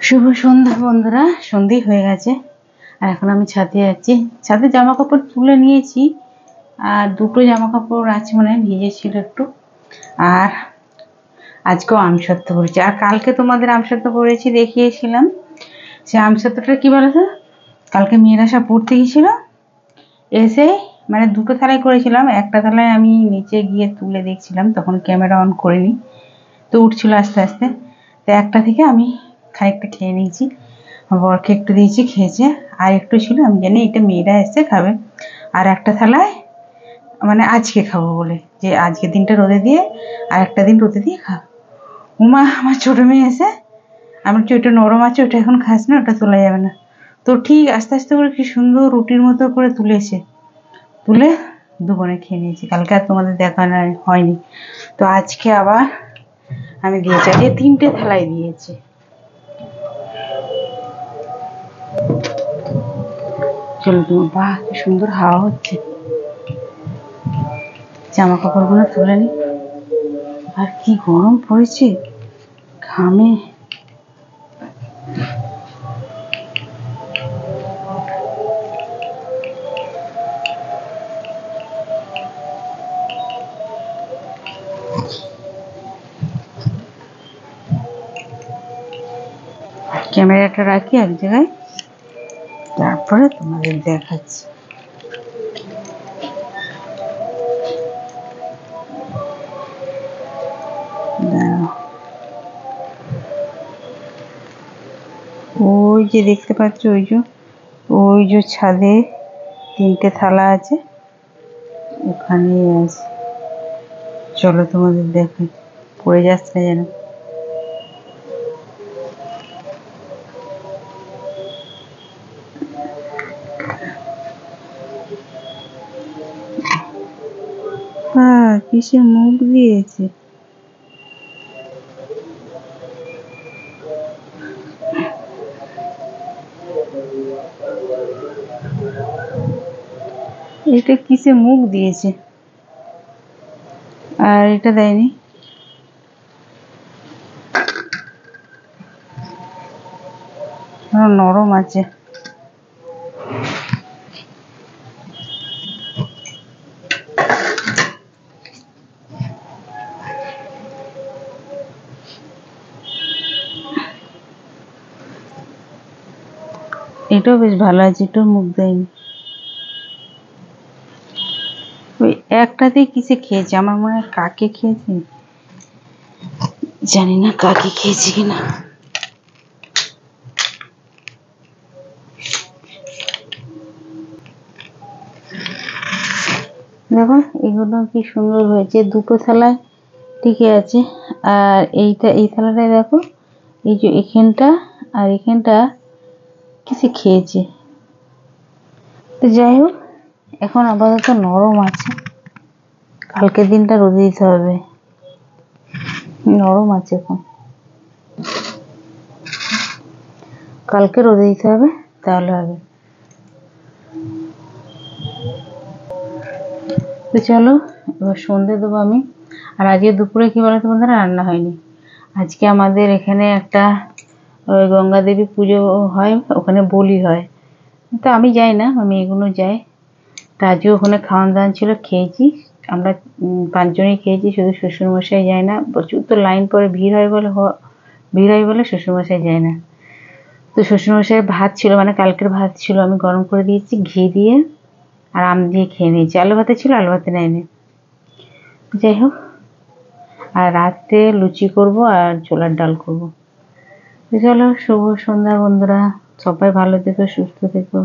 শুভ সন্ধ্যা বন্ধুরা। সন্ধে হয়ে গেছে আর এখন আমি ছাদে যাচ্ছি। ছাদে জামা কাপড় তুলে নিয়েছি আর দুটো জামা কাপড় আছে, মানে ভিজেছিল একটু। আর আজকেও আমসত্ত্ব করেছি, আর কালকে তোমাদের আমসত্ত্ব করেছি দেখিয়েছিলাম। সে আমসত্ত্বটা কি বলতো, কালকে মেয়েরা সব পড়তে গেছিল, এসে মানে দুটো থালায় করেছিলাম, একটা থালায় আমি নিচে গিয়ে তুলে দেখছিলাম, তখন ক্যামেরা অন করিনি, তো উঠছিল আস্তে আস্তে। তো একটা থেকে আমি খানিকটা খেয়ে নিয়েছি, বরকে একটু দিয়েছি, খেয়েছে। আর একটু ছিল, আমি জানি এটা মেয়েরা এসে খাবে। আর একটা থালায় মানে আজকে খাবো বলে, যে আজকের দিনটা রোদে দিয়ে আর একটা দিন রোদে দিয়ে খাবো। উমা, আমার ছোটো মেয়ে এসে, আমার যে ওইটা নরম আছে ওটা এখন খাস না, ওটা তোলা যাবে না। তো ঠিক আস্তে আস্তে করে কি সুন্দর রুটির মতো করে তুলেছে, তুলে দুপুরে খেয়ে নিয়েছি। কালকে আর তোমাদের দেখানো হয়নি, তো আজকে আবার আমি দিয়েছি, আজকে 3টে থালায় দিয়েছি। চলো তুমি, বাহ কি সুন্দর হাওয়া হচ্ছে। জামা কাপড়গুলো তুলে নি, আর কি গরম পড়েছে, ঘামে। ক্যামেরাটা রাখি এক জায়গায়, তারপরে তোমাদের দেখাচ্ছি। ওই যে দেখতে পাচ্ছ, ওই যে ছাদে 3টে থালা আছে, ওখানে আছে। চলো তোমাদের দেখাই, পড়ে যাচ্ছে যেন। কিসে মুখ দিয়েছে, এটা কিসে মুখ দিয়েছে, আর এটা দেয়নি। নরম আছে। এটাও বেশ ভালো আছে, এটাও মুখ দেয়নি। ওই একটাতেই কিসে খেয়েছে, আমার মনে হয় কাকে খেয়েছে, জানি না কাকে খেয়েছে কিনা। দেখো এগুলো কি সুন্দর হয়েছে, দুটো থালায় ঠিকই আছে। আর এই থালাটায় দেখো, এই যে এখানটা আর এখানটা কিসে খেয়েছে। তো যাই হোক, এখন আপাতত নরম আছে, কালকের দিনটা রোদে দিতে হবে। নরম আছে এখন, কালকে রোদে দিতে হবে, তাহলে হবে। তো চলো এবার সন্ধে দেবো আমি। আর আজকে দুপুরে কি বলতো বন্ধুরা, রান্না হয়নি। আজকে আমাদের এখানে একটা গঙ্গা দেবী পুজো হয়, ওখানে বলি হয়। তো আমি যাই না, আমি এগুলো যাই। তা আজকে ওখানে খাওয়ান দাওয়ান ছিল, খেয়েছি। আমরা 5 জনই খেয়েছি, শুধু শ্বশুরমশাই যায় না, প্রচুর তো লাইন পরে ভিড় হয় বলে শ্বশুরমশাই যায় না। তো শ্বশুরমশাইয়ের ভাত ছিল, মানে কালকের ভাত ছিল, আমি গরম করে দিয়েছি ঘি দিয়ে, আর আম দিয়ে খেয়ে নিয়েছি। আলু ভাতে ছিল, আলু ভাতে নেয়নি। যাই হোক, আর রাতে লুচি করব আর ছোলার ডাল করব। চলো, শুভ সন্ধ্যা বন্ধুরা, সবাই ভালো থেকো, সুস্থ থেকো।